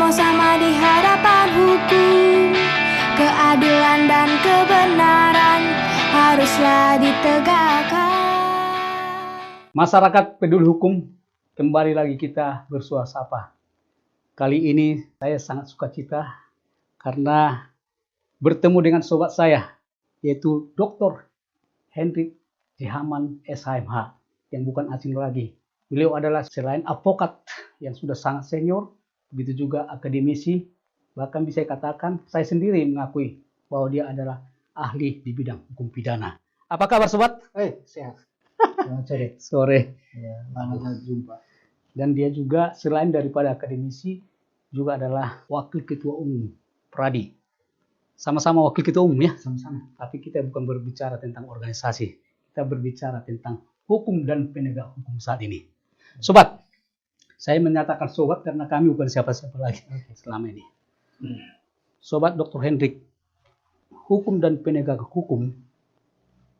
sama-sama di hadapan hukum. Keadilan dan kebenaran haruslah ditegakkan. Masyarakat peduli hukum, kembali lagi kita bersuasapa. Kali ini saya sangat sukacita karena bertemu dengan sobat saya, yaitu Dr. Hendrik Jihaman SHMH, yang bukan asing lagi. Beliau adalah selain advokat yang sudah sangat senior, begitu juga akademisi, bahkan bisa katakan saya sendiri mengakui bahwa dia adalah ahli di bidang hukum pidana. Apa kabar sobat? Sehat. Selamat sore. Sore. Ya, selamat jumpa. Dan dia juga selain daripada akademisi, juga adalah wakil ketua umum Pradi. Sama-sama wakil ketua umum ya? Sama-sama. Tapi kita bukan berbicara tentang organisasi. Kita berbicara tentang hukum dan penegak hukum saat ini. Sobat, saya menyatakan sobat karena kami bukan siapa-siapa lagi selama ini. Sobat Dr. Hendrik, hukum dan penegak hukum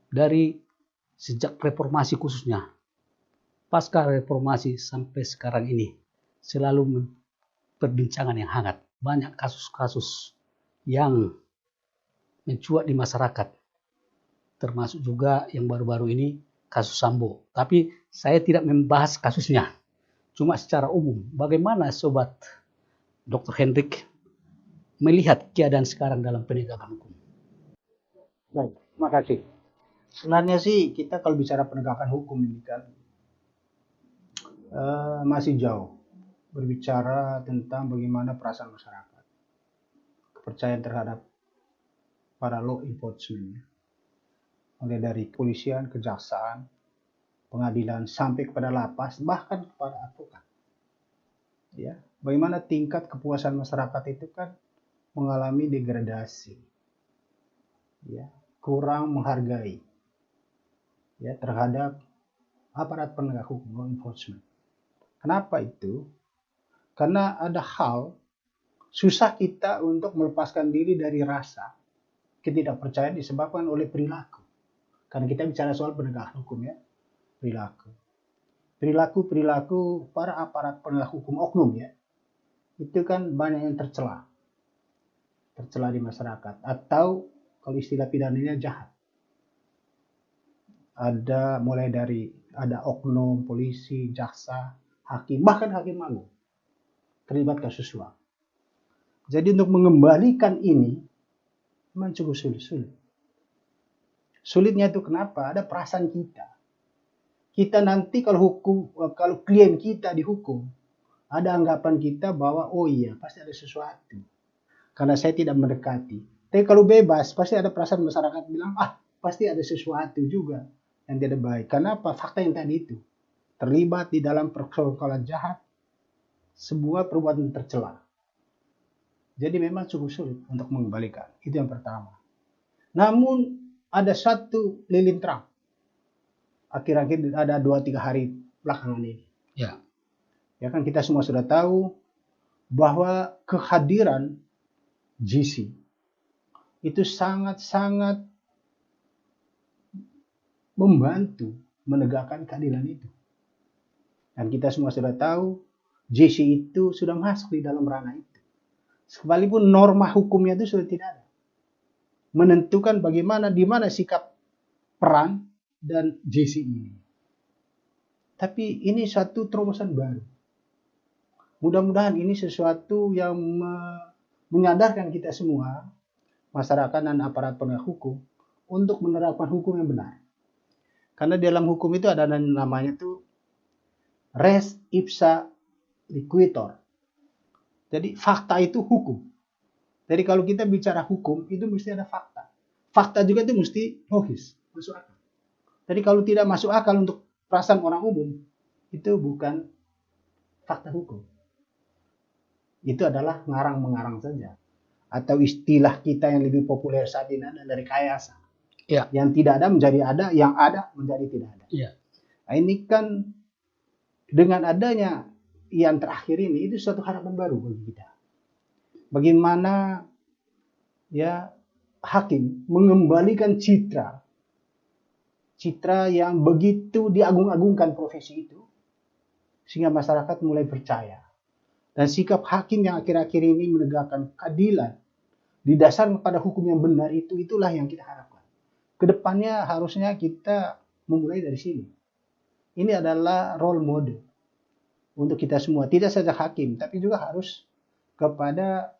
dari sejak reformasi khususnya, pasca reformasi sampai sekarang ini, selalu perbincangan yang hangat. Banyak kasus-kasus yang mencuat di masyarakat, termasuk juga yang baru-baru ini kasus Sambo. Tapi saya tidak membahas kasusnya, cuma secara umum. Bagaimana sobat Dr. Hendrik melihat keadaan sekarang dalam penegakan hukum? Baik, makasih. Sebenarnya sih kita kalau bicara penegakan hukum ini kan masih jauh berbicara tentang bagaimana perasaan masyarakat, kepercayaan terhadap para law enforcement, mulai dari kepolisian, kejaksaan, pengadilan, sampai kepada lapas, bahkan kepada advokat. Ya, bagaimana tingkat kepuasan masyarakat itu kan mengalami degradasi, ya, kurang menghargai, ya, terhadap aparat penegak hukum, law enforcement. Kenapa itu? Karena ada hal susah kita untuk melepaskan diri dari rasa ketidakpercayaan disebabkan oleh perilaku. Karena kita bicara soal penegakan hukum ya, perilaku para aparat penegak hukum oknum ya, itu kan banyak yang tercela di masyarakat, atau kalau istilah pidananya jahat. Ada mulai dari ada oknum polisi, jaksa, hakim, bahkan hakim agung terlibat kasus suap. Jadi untuk mengembalikan ini memang cukup sulit. Sulitnya itu kenapa? Ada perasaan kita. Kita nanti kalau klien kita dihukum, ada anggapan kita bahwa oh iya pasti ada sesuatu. Karena saya tidak mendekati. Tapi kalau bebas pasti ada perasaan masyarakat bilang pasti ada sesuatu juga yang tidak baik. Kenapa? Fakta yang tadi itu terlibat di dalam persoalan jahat, sebuah perbuatan tercela. Jadi memang cukup sulit untuk mengembalikan. Itu yang pertama. Namun ada satu lilin terang. Akhir-akhir ada 2-3 hari belakangan ini. Ya. Ya kan kita semua sudah tahu bahwa kehadiran GC itu sangat-sangat membantu menegakkan keadilan itu. Dan kita semua sudah tahu GC itu sudah masuk di dalam ranah itu. Sekalipun norma hukumnya itu sudah tidak ada. Menentukan bagaimana, di mana sikap peran dan GC ini. Tapi ini satu terobosan baru. Mudah-mudahan ini sesuatu yang menyadarkan kita semua, masyarakat dan aparat penegak hukum, untuk menerapkan hukum yang benar. Karena dalam hukum itu ada namanya itu res ipsa liquidator. Jadi fakta itu hukum. Jadi kalau kita bicara hukum itu mesti ada fakta. Fakta juga itu mesti logis, masuk akal. Jadi kalau tidak masuk akal untuk perasaan orang umum, itu bukan fakta hukum. Itu adalah ngarang-mengarang saja. Atau istilah kita yang lebih populer saat ini adalah rekayasa. Ya. Yang tidak ada menjadi ada, yang ada menjadi tidak ada. Ya. Nah, ini kan dengan adanya yang terakhir ini itu suatu harapan baru bagi kita. Bagaimana ya hakim mengembalikan citra yang begitu diagung-agungkan profesi itu, sehingga masyarakat mulai percaya. Dan sikap hakim yang akhir-akhir ini menegakkan keadilan didasarkan pada hukum yang benar itulah yang kita harapkan. Kedepannya harusnya kita memulai dari sini. Ini adalah role model untuk kita semua, tidak saja hakim, tapi juga harus kepada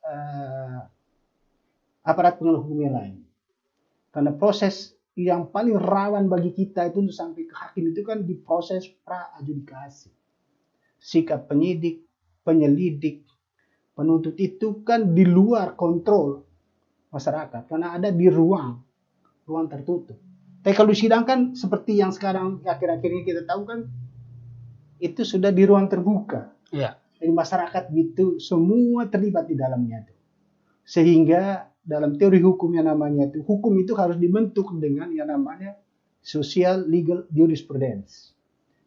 aparat penegak hukum yang lain. Karena proses yang paling rawan bagi kita itu untuk sampai ke hakim itu kan di proses pra-adjudikasi. Sikap penyidik, penyelidik, penuntut itu kan di luar kontrol masyarakat karena ada di ruang tertutup. Tapi kalau disidangkan seperti yang sekarang akhir-akhir ini kita tahu kan itu sudah di ruang terbuka. Ya. Jadi masyarakat gitu semua terlibat di dalamnya itu. Sehingga dalam teori hukum yang namanya itu hukum itu harus dibentuk dengan yang namanya social legal jurisprudence.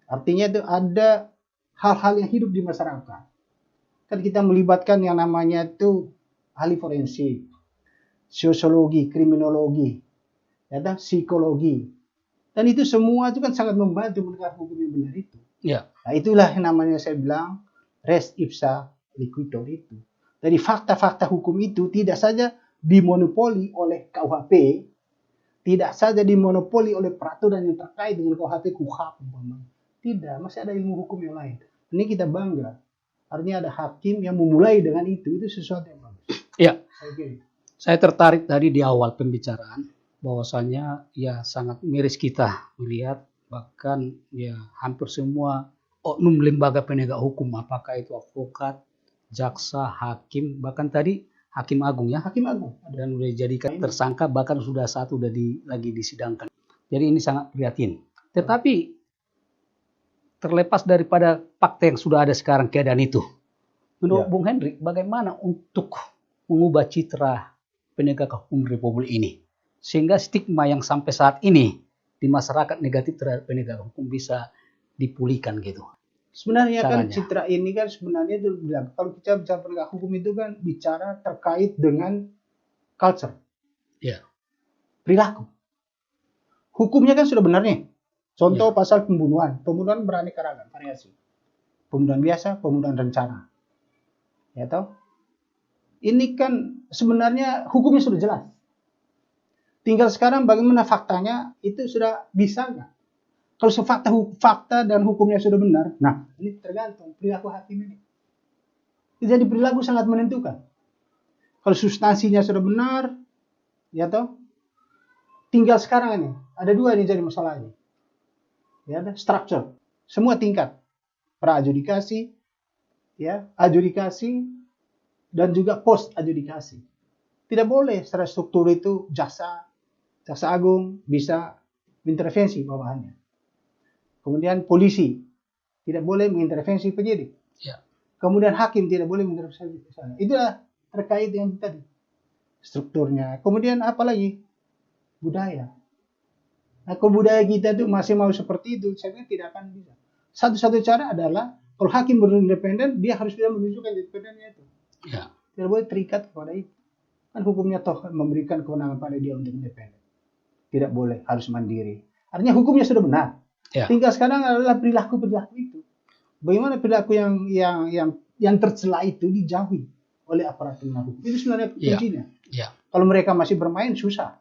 Artinya itu ada hal-hal yang hidup di masyarakat. Kan kita melibatkan yang namanya itu ahli forensik, sosiologi, kriminologi, ya, psikologi. Dan itu semua itu kan sangat membantu menegakkan hukum yang benar itu. Ya. Nah, itulah yang namanya saya bilang res ipsa liquitor itu. Jadi fakta-fakta hukum itu tidak saja dimonopoli oleh KUHP, tidak saja dimonopoli oleh peraturan yang terkait dengan KUHP, KUHAP. Tidak, masih ada ilmu hukum yang lain. Ini kita bangga. Artinya ada hakim yang memulai dengan itu sesuatu yang bagus. Ya. Okay. Saya tertarik tadi di awal pembicaraan bahwasanya ya sangat miris kita melihat bahkan ya hampir semua oknum lembaga penegak hukum, apakah itu advokat, jaksa, hakim, bahkan tadi Hakim Agung ya. Hakim Agung. Dan sudah dijadikan tersangka, bahkan sudah satu lagi disidangkan. Jadi ini sangat prihatin. Tetapi terlepas daripada fakta yang sudah ada sekarang keadaan itu, menurut Bung Hendrik, bagaimana untuk mengubah citra penegak hukum Republik ini sehingga stigma yang sampai saat ini di masyarakat negatif terhadap penegak hukum bisa dipulihkan gitu? Sebenarnya caranya. Kan citra ini kan sebenarnya itu bilang kalau kita bicara penegak hukum itu kan bicara terkait dengan culture, perilaku. Hukumnya kan sudah benar nih. Contoh pasal pembunuhan beraneka ragam variasi. Pembunuhan biasa, pembunuhan rencana. Ya toh? Ini kan sebenarnya hukumnya sudah jelas. Tinggal sekarang bagaimana faktanya itu sudah bisa nggak? Kalau fakta dan hukumnya sudah benar, nah ini tergantung perilaku hakim ini. Jadi perilaku sangat menentukan. Kalau substansinya sudah benar, ya toh, tinggal sekarang ini ada dua yang jadi masalah ini. Ya, structure, semua tingkat, pra-adjudikasi, ya, adjudikasi, dan juga post-adjudikasi. Tidak boleh secara struktur itu jaksa agung bisa intervensi bawahannya. Kemudian polisi tidak boleh mengintervensi penyidik. Ya. Kemudian hakim tidak boleh mengintervensi sana. Itulah terkait yang tadi strukturnya. Kemudian apa lagi? Budaya. Nah, kalau budaya kita itu masih mau seperti itu, saya pikir tidak akan bisa. Satu-satu cara adalah kalau hakim berindependen, dia harus bisa menunjukkan independennya itu. Ya. Tidak boleh terikat kepada itu. Kan hukumnya toh memberikan kewenangan pada dia untuk independen. Tidak boleh, harus mandiri. Artinya hukumnya sudah benar. Ya. Tinggal sekarang adalah perilaku itu. Bagaimana perilaku yang tercela itu dijauhi oleh aparat penegak hukum. Itu sebenarnya kuncinya. Ya. Kalau mereka masih bermain susah.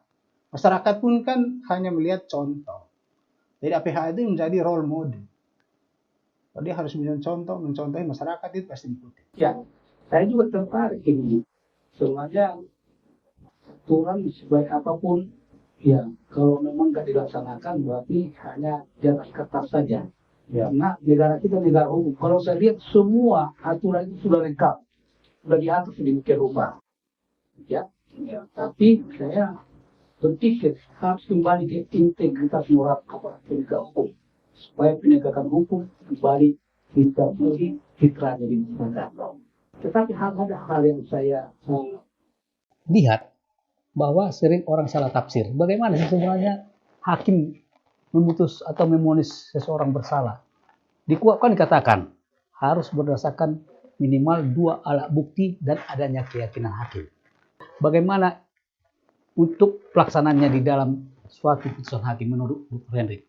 Masyarakat pun kan hanya melihat contoh. Jadi APH itu menjadi role model. Kalau dia harus mencontohi masyarakat itu pasti diikuti. Ya, saya juga tertarik ini. Sebenarnya aturan sebaik apapun, ya kalau memang nggak dilaksanakan berarti hanya di atas kertas saja. Ya. Karena negara kita negara hukum. Kalau saya lihat semua aturan itu sudah lengkap, sudah diatur sedemikian rupa. Ya. Tapi saya berpikir harus kembali ke integritas moral kepada penegak hukum supaya penegakan hukum kembali bisa menjadi citra dari masyarakat. Tetapi ada hal yang saya lihat bahwa sering orang salah tafsir. Bagaimana sih sebenarnya hakim memutus atau memonis seseorang bersalah? Di KUHP kan dikatakan harus berdasarkan minimal 2 alat bukti dan adanya keyakinan hakim. Bagaimana untuk pelaksanaannya di dalam suatu putusan hakim menurut Dr. Hendrik?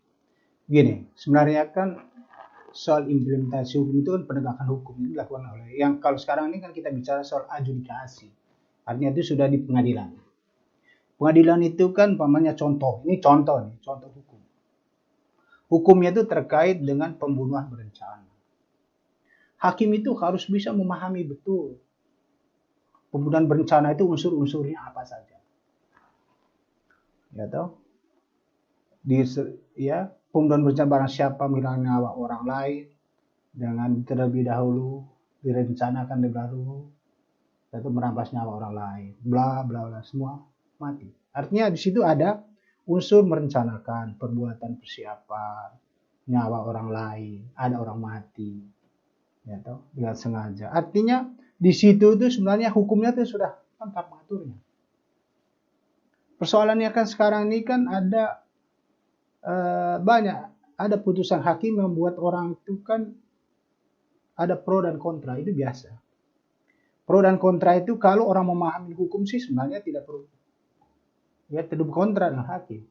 Gini, sebenarnya kan soal implementasi hukum itu kan penegakan hukum itu dilakukan oleh yang kalau sekarang ini kan kita bicara soal adjudikasi. Artinya itu sudah di pengadilan. Pengadilan itu kan umpamanya contoh hukum. Hukumnya itu terkait dengan pembunuhan berencana. Hakim itu harus bisa memahami betul pembunuhan berencana itu unsur-unsurnya apa saja. Ya toh? Pembunuhan berencana barang siapa menghilangkan nyawa orang lain dengan terlebih dahulu direncanakan lebih dahulu atau merampas nyawa orang lain, bla bla bla, semua mati. Artinya di situ ada unsur merencanakan, perbuatan persiapan, nyawa orang lain, ada orang mati, ya toh, dengan sengaja. Artinya di situ itu sebenarnya hukumnya itu sudah lengkap mengaturnya. Persoalannya kan sekarang ini kan ada banyak, ada putusan hakim yang membuat orang itu kan ada pro dan kontra, itu biasa. Pro dan kontra itu kalau orang memahami hukum sih sebenarnya tidak perlu ya tidak kontra dengan hakim.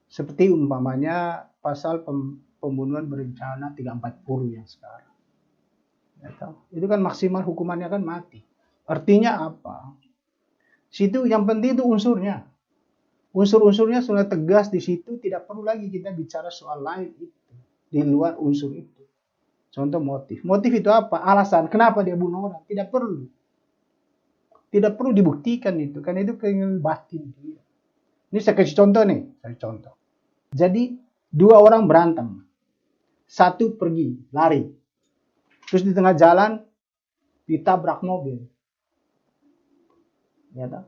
Seperti umpamanya pasal pembunuhan berencana 340 yang sekarang. Ya, itu kan maksimal hukumannya kan mati. Artinya apa? Situ yang penting itu unsurnya. Unsur-unsurnya sudah tegas di situ, tidak perlu lagi kita bicara soal lain itu di luar unsur itu. Contoh motif. Motif itu apa? Alasan kenapa dia bunuh orang. Tidak perlu. Tidak perlu dibuktikan itu. Karena itu keinginan batin dia. Ini saya kasih contoh nih. Jadi, dua orang berantem. Satu pergi, lari. Terus di tengah jalan, ditabrak mobil. Ya tak?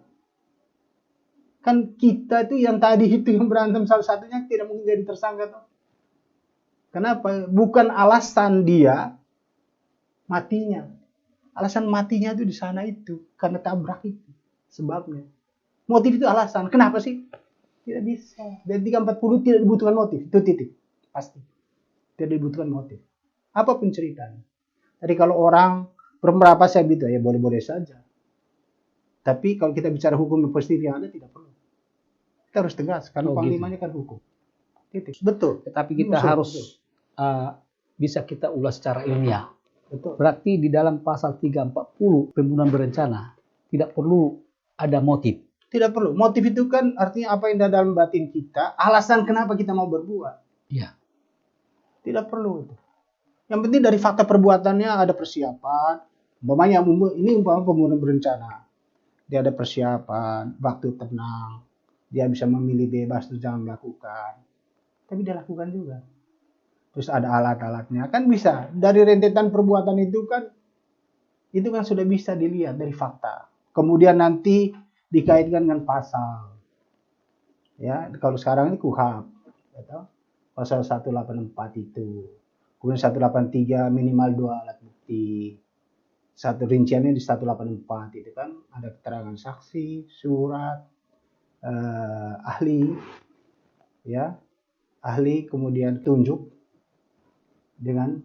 Kan kita itu yang tadi itu yang berantem salah satunya tidak mungkin jadi tersangka. Toh. Kenapa? Bukan alasan dia matinya. Alasan matinya itu di sana itu. Karena tabrak itu. Sebabnya. Motif itu alasan. Kenapa sih? Tidak bisa. Dari 340 tidak dibutuhkan motif. Itu titik. Pasti. Tidak dibutuhkan motif. Apapun ceritanya. Jadi kalau orang berpendapat saya gitu, ya boleh-boleh saja. Tapi kalau kita bicara hukum yang positif yang ada, tidak perlu. Kita harus tegas. Karena panglimanya kan hukum. Titik. Betul. Tetapi kita harus bisa kita ulas secara ilmiah. Betul. Berarti di dalam pasal 340 pembunuhan berencana tidak perlu ada motif. Tidak perlu. Motif itu kan artinya apa yang ada dalam batin kita, alasan kenapa kita mau berbuat. Iya. Tidak perlu itu. Yang penting dari fakta perbuatannya ada persiapan. Umpamanya ini pembunuhan berencana. Dia ada persiapan, waktu tenang, dia bisa memilih bebas itu jangan melakukan. Tapi dia lakukan juga. Terus ada alat-alatnya, kan bisa. Dari rentetan perbuatan itu kan sudah bisa dilihat dari fakta. Kemudian nanti dikaitkan dengan pasal. Ya, kalau sekarang ini KUHP, ya, pasal 184 itu. Kemudian 183 minimal 2 alat bukti. Satu rinciannya di 184 itu kan ada keterangan saksi, surat, ahli, ya, ahli kemudian tunjuk dengan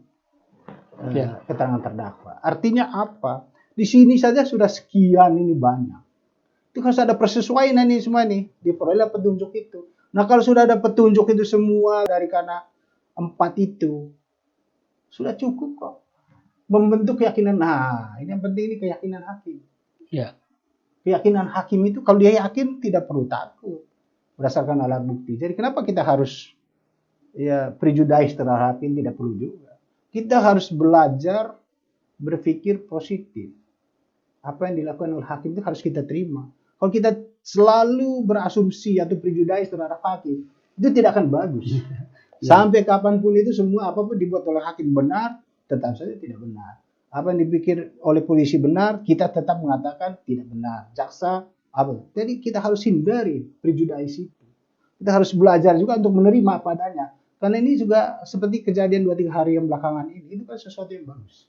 keterangan terdakwa. Artinya apa? Di sini saja sudah sekian ini banyak. Itu harus ada persesuaian ini semua nih diperoleh petunjuk itu. Nah kalau sudah ada petunjuk itu semua dari karena 4 itu sudah cukup kok. Membentuk keyakinan. Nah, ini yang penting ini keyakinan hakim. Ya. Keyakinan hakim itu kalau dia yakin tidak perlu takut berdasarkan alat bukti. Jadi kenapa kita harus prejudice terhadap hakim? Tidak perlu juga. Kita harus belajar berpikir positif. Apa yang dilakukan oleh hakim itu harus kita terima. Kalau kita selalu berasumsi atau prejudice terhadap hakim, itu tidak akan bagus. Sampai kapanpun itu semua apapun dibuat oleh hakim benar, tetap saja tidak benar. Apa yang dipikir oleh polisi benar, kita tetap mengatakan tidak benar. Jaksa, apa? Jadi kita harus hindari prejudice itu. Kita harus belajar juga untuk menerima apa adanya. Karena ini juga seperti kejadian 2-3 hari yang belakangan ini, itu kan sesuatu yang bagus.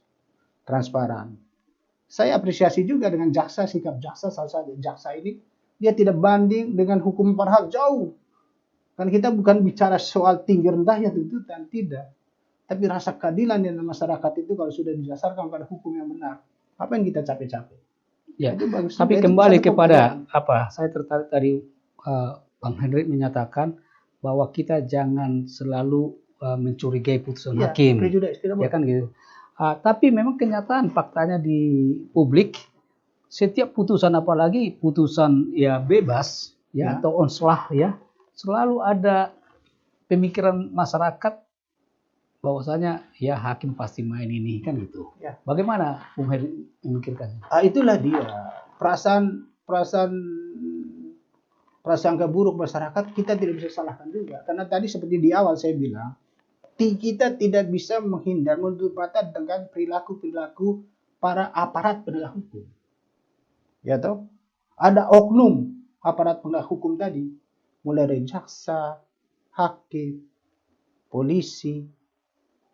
Transparan. Saya apresiasi juga dengan jaksa, sikap jaksa, salah satu jaksa ini, dia tidak banding dengan hukum padahal jauh. Kan kita bukan bicara soal tinggi rendahnya tuntutan, tidak. Tapi rasa keadilan di masyarakat itu kalau sudah didasarkan pada hukum yang benar, apa yang kita capek-capek? Ya. Itu bagus. Tapi Itu kembali satu kepada apa? Saya tertarik tadi Bang Hendrik menyatakan bahwa kita jangan selalu mencurigai putusan Iya, hakim. prejudice tidak Ya boleh. kan gitu. Tapi memang kenyataan faktanya di publik, setiap putusan apalagi putusan ya bebas ya, Ya. atau onslah ya, selalu ada pemikiran masyarakat bahwasanya ya hakim pasti main ini kan gitu. Ya. Bagaimana Bung Heri memikirkannya? Itulah dia prasangka buruk masyarakat, kita tidak bisa salahkan juga. Karena tadi seperti di awal saya bilang, kita tidak bisa menghindar menutup mata dengan perilaku para aparat penegak hukum. Ya toh? Ada oknum aparat penegak hukum tadi, mulai dari jaksa, hakim, polisi,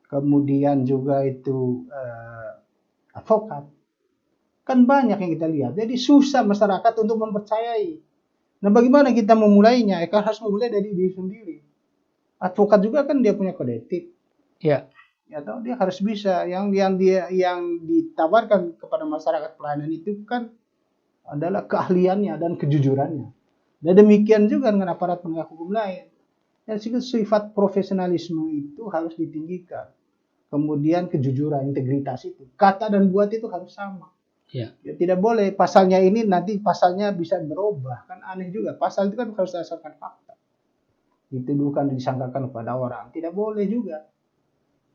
kemudian juga itu advokat. Kan banyak yang kita lihat. Jadi susah masyarakat untuk mempercayai. Nah, bagaimana kita memulainya? Harus memulai dari diri sendiri. Advokat juga kan dia punya kode etik. Ya. Ya toh, dia harus bisa yang ditawarkan kepada masyarakat pelayanan itu kan adalah keahliannya dan kejujurannya. Dan demikian juga dengan aparat penegak hukum lain. Dan sifat profesionalisme itu harus ditinggikan. Kemudian kejujuran, integritas itu. Kata dan buat itu harus sama. Ya. Ya, tidak boleh pasalnya ini nanti pasalnya bisa berubah. Kan aneh juga. Pasal itu kan harus berdasarkan fakta. Dituduhkan, disangkakan kepada orang. Tidak boleh juga.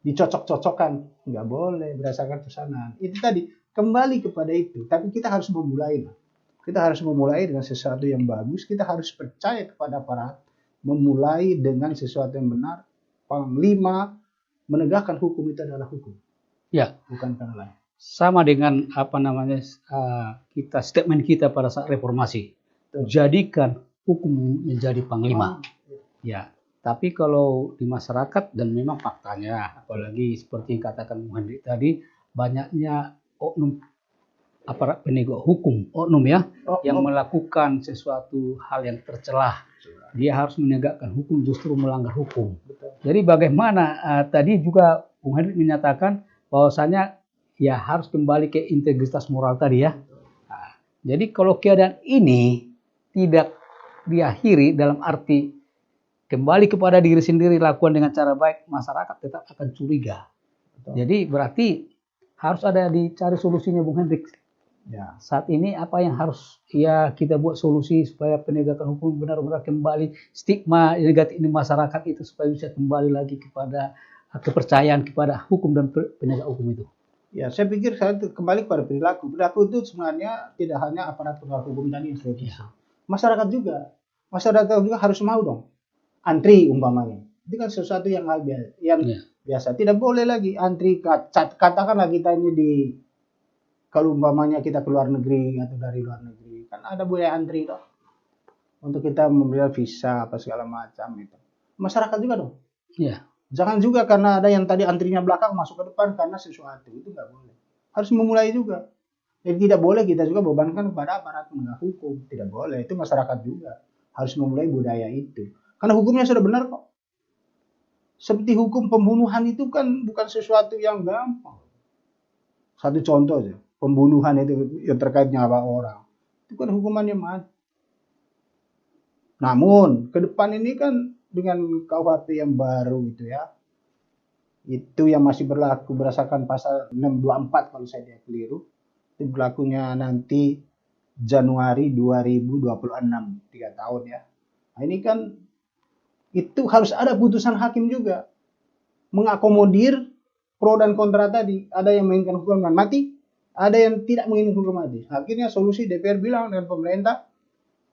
Dicocok-cocokkan. Nggak boleh berdasarkan pesanan. Itu tadi. Kembali kepada itu. Tapi kita harus memulai. Kita harus memulai dengan sesuatu yang bagus. Kita harus percaya kepada aparat. Memulai dengan sesuatu yang benar. Panglima menegakkan hukum itu adalah hukum. Ya. Bukan karena lain. Sama dengan statement kita pada saat reformasi. Jadikan hukum menjadi panglima. Ya, tapi kalau di masyarakat dan memang faktanya, apalagi seperti yang katakan Bung Hendrik tadi, banyaknya oknum aparat penegak hukum, yang melakukan sesuatu hal yang tercelah. Dia harus menegakkan hukum, justru melanggar hukum. Betul. Jadi bagaimana tadi juga Bung Hendrik menyatakan bahwasanya ya harus kembali ke integritas moral tadi ya. Nah, jadi kalau keadaan ini tidak diakhiri dalam arti kembali kepada diri sendiri, lakukan dengan cara baik, masyarakat tetap akan curiga. Betul. Jadi berarti harus ada dicari solusinya Bung Hendrik. Ya. Saat ini apa yang harus ya kita buat solusi supaya penegakan hukum benar-benar kembali, stigma negatif di masyarakat itu supaya bisa kembali lagi kepada kepercayaan kepada hukum dan penegak hukum itu. Ya, saya pikir saya kembali kepada perilaku. Perilaku itu sebenarnya tidak hanya aparat penegak hukum tadi yang saya kisah. Masyarakat juga. Masyarakat juga harus mau dong. Antri umpamanya. Itu kan sesuatu yang biasa. Tidak boleh lagi antri. Katakanlah kita ini kalau umpamanya kita ke luar negeri atau dari luar negeri. Kan ada budaya antri toh. Untuk kita membeli visa apa segala macam itu. Masyarakat juga dong. Iya. Jangan juga karena ada yang tadi antrinya belakang masuk ke depan karena sesuatu. Itu nggak boleh. Harus memulai juga. Jadi tidak boleh kita juga bebankan kepada aparat penegak hukum. Tidak boleh. Itu masyarakat juga. Harus memulai budaya itu. Karena hukumnya sudah benar kok. Seperti hukum pembunuhan itu kan bukan sesuatu yang gampang. Satu contoh aja. Pembunuhan itu yang terkait nyawa orang. Itu kan hukumannya mati. Namun ke depan ini kan dengan KUHP yang baru itu ya, itu yang masih berlaku berdasarkan pasal 624 kalau saya tidak keliru, itu berlakunya nanti Januari 2026, 3 tahun ya. Nah, ini kan itu harus ada putusan hakim juga mengakomodir pro dan kontra tadi. Ada yang menginginkan hukuman mati, ada yang tidak menginginkan hukuman mati. Akhirnya solusi DPR bilang dengan pemerintah,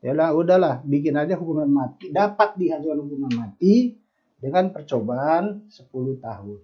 yalah udahlah bikin aja hukuman mati, dapat diajukan hukuman mati dengan percobaan 10 tahun.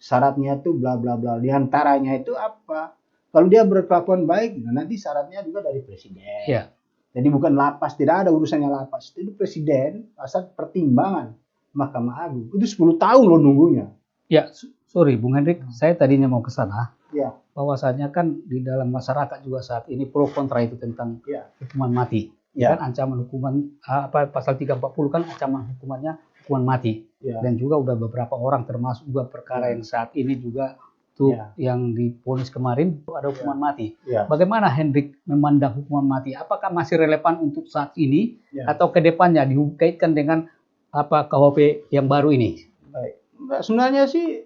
Syaratnya itu bla bla bla. Di antaranya itu apa? Kalau dia berkelakuan baik, nanti syaratnya juga dari presiden. Ya. Jadi bukan lapas, tidak ada urusannya lapas. Itu presiden asal pertimbangan Mahkamah Agung. Itu 10 tahun loh nunggunya. Ya, sorry Bung Hendrik, saya tadinya mau ke sana. Ya. Bahwasanya kan di dalam masyarakat juga saat ini pro kontra itu tentang hukuman mati. Ya. Kan ancaman hukuman pasal 340 kan ancaman hukumannya hukuman mati. Ya. Dan juga udah beberapa orang termasuk juga perkara yang saat ini juga tuh yang diponis kemarin itu ada hukuman mati. Ya. Bagaimana Hendrik memandang hukuman mati? Apakah masih relevan untuk saat ini atau ke depannya dikaitkan dengan KUHP yang baru ini? Baik. Nah, sebenarnya sih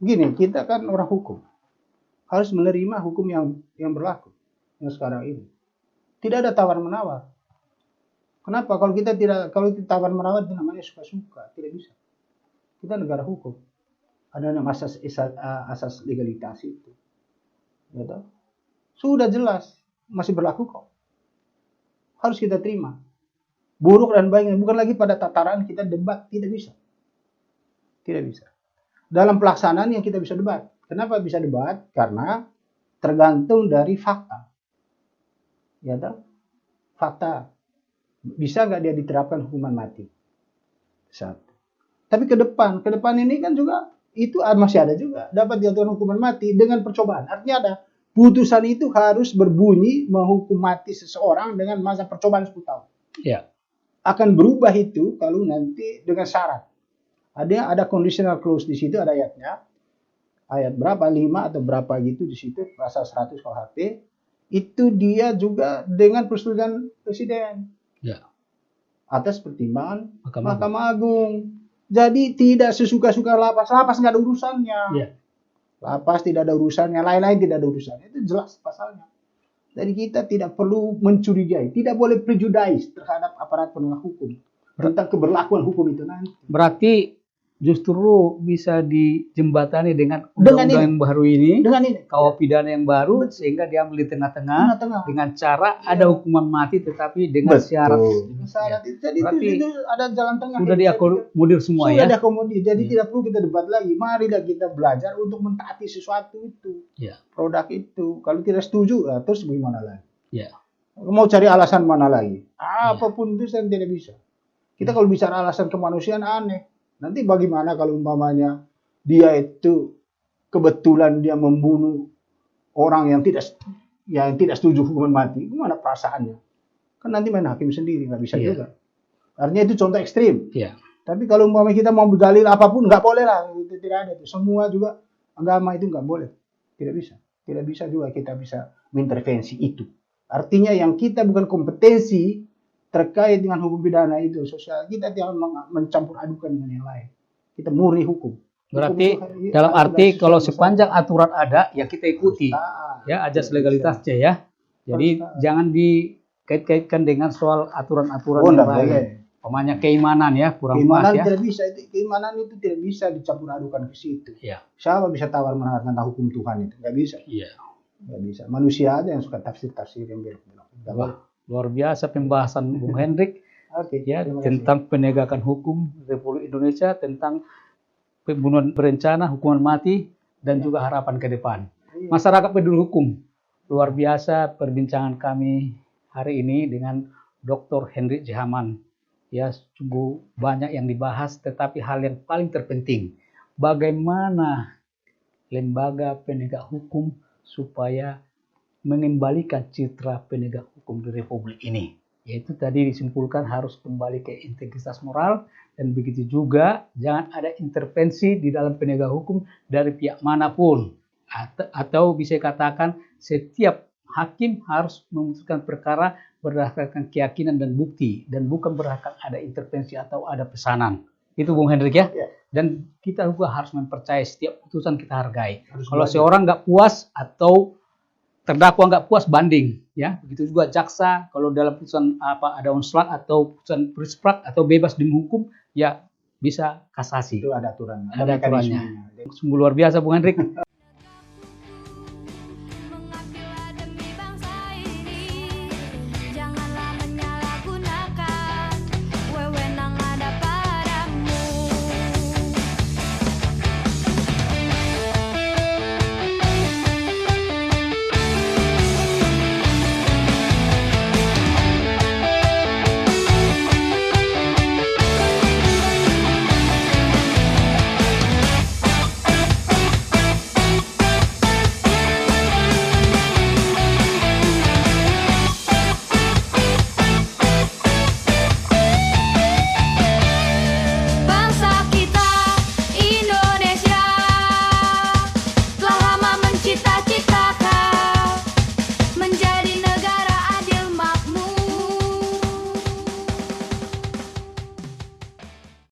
gini, kita kan orang hukum, harus menerima hukum yang berlaku yang sekarang ini. Tidak ada tawar-menawar. Kenapa? Kalau kita tawar-menawar itu namanya suka-suka, tidak bisa. Kita negara hukum. Ada nama asas legalitas itu. Ya toh? Sudah jelas, masih berlaku kok. Harus kita terima. Buruk dan baiknya bukan lagi pada tataran kita debat, tidak bisa. Tidak bisa. Dalam pelaksanaan yang kita bisa debat. Kenapa bisa debat? Karena tergantung dari fakta. Ya toh? Fakta. Bisa nggak dia diterapkan hukuman mati? Satu. Tapi ke depan ini kan juga itu masih ada juga dapat dijatuhkan hukuman mati dengan percobaan. Artinya ada putusan itu harus berbunyi menghukum mati seseorang dengan masa percobaan 10 tahun. Ya. Akan berubah itu kalau nanti dengan syarat. Ada conditional clause di situ, ada ayatnya. Ayat berapa? 5 atau berapa gitu di situ, pasal 100 KUHP. Itu dia juga dengan persetujuan presiden. Ya. Atas pertimbangan Mahkamah Mahkamah Agung. Jadi tidak sesuka-suka lapas. Lapas nggak ada urusannya. Ya. Lapas tidak ada urusannya. Lain-lain tidak ada urusannya. Itu jelas pasalnya. Jadi kita tidak perlu mencurigai. Tidak boleh prejudice terhadap aparat penegak hukum. Tentang keberlakuan hukum itu nanti. Berarti justru bisa dijembatani dengan Dengan undang-undang yang baru ini, Dengan ini. KUH pidana yang baru, sehingga dia ambil di tengah-tengah Tengah-tengah. dengan cara ada hukuman mati tetapi dengan syarat. Syarat itu. Jadi Berarti itu ada jalan tengah. Sudah diakomodir semua Sudah ya. diakomodir. Jadi tidak perlu kita debat lagi. Marilah kita belajar untuk mentaati sesuatu itu. Ya. Produk itu. Kalau tidak setuju, terus bagaimana lagi? Ya. Mau cari alasan mana lagi? Apapun itu saya tidak bisa. Kita kalau bicara alasan kemanusiaan aneh. Nanti bagaimana kalau umpamanya dia itu kebetulan dia membunuh orang yang tidak setuju hukuman mati? Gimana perasaannya? Kan nanti main hakim sendiri, nggak bisa juga. Artinya itu contoh ekstrim. Ya. Tapi kalau umpamanya kita mau berdalil apapun, nggak boleh lah. Itu tidak ada. Semua juga agama itu nggak boleh. Tidak bisa. Tidak bisa juga kita bisa mengintervensi itu. Artinya yang kita bukan kompetensi terkait dengan hukum pidana itu sosial, kita tidak mencampur adukan dengan yang lain. Kita murni hukum. Berarti Hukum dalam arti kalau sepanjang aturan ada ya kita ikuti. Ya, ajas legalitasnya ya. Jadi jangan dikait-kaitkan dengan soal aturan-aturan yang lain. Pemanya keimanan ya, kurang pas ya. Tidak bisa, keimanan itu tidak bisa dicampur adukan ke situ. Ya. Siapa bisa tawar menawar tentang hukum Tuhan itu? Nggak bisa. Iya. Nggak bisa. Manusia aja yang suka tafsir-tafsir yang belok. Luar biasa pembahasan Bung Hendrik ya tentang penegakan hukum Republik Indonesia, tentang pembunuhan berencana, hukuman mati, dan juga harapan ke depan. Masyarakat peduli hukum. Luar biasa perbincangan kami hari ini dengan Dr. Hendrik Jehaman. Ya, sungguh banyak yang dibahas, tetapi hal yang paling terpenting, bagaimana lembaga penegak hukum supaya mengembalikan citra penegak hukum di Republik ini. Yaitu tadi disimpulkan harus kembali ke integritas moral, dan begitu juga jangan ada intervensi di dalam penegak hukum dari pihak manapun. Atau bisa katakan setiap hakim harus memutuskan perkara berdasarkan keyakinan dan bukti, dan bukan berdasarkan ada intervensi atau ada pesanan. Itu Bung Hendrik ya. Dan kita juga harus mempercayai setiap putusan kita hargai. Kalau seorang nggak puas atau terdakwa nggak puas, banding ya. Begitu juga jaksa, kalau dalam putusan ada onslat atau putusan prisprak atau bebas demi hukum, ya bisa kasasi. Itu ada aturannya. Ada aturannya. Sungguh luar biasa Bung Hendrik.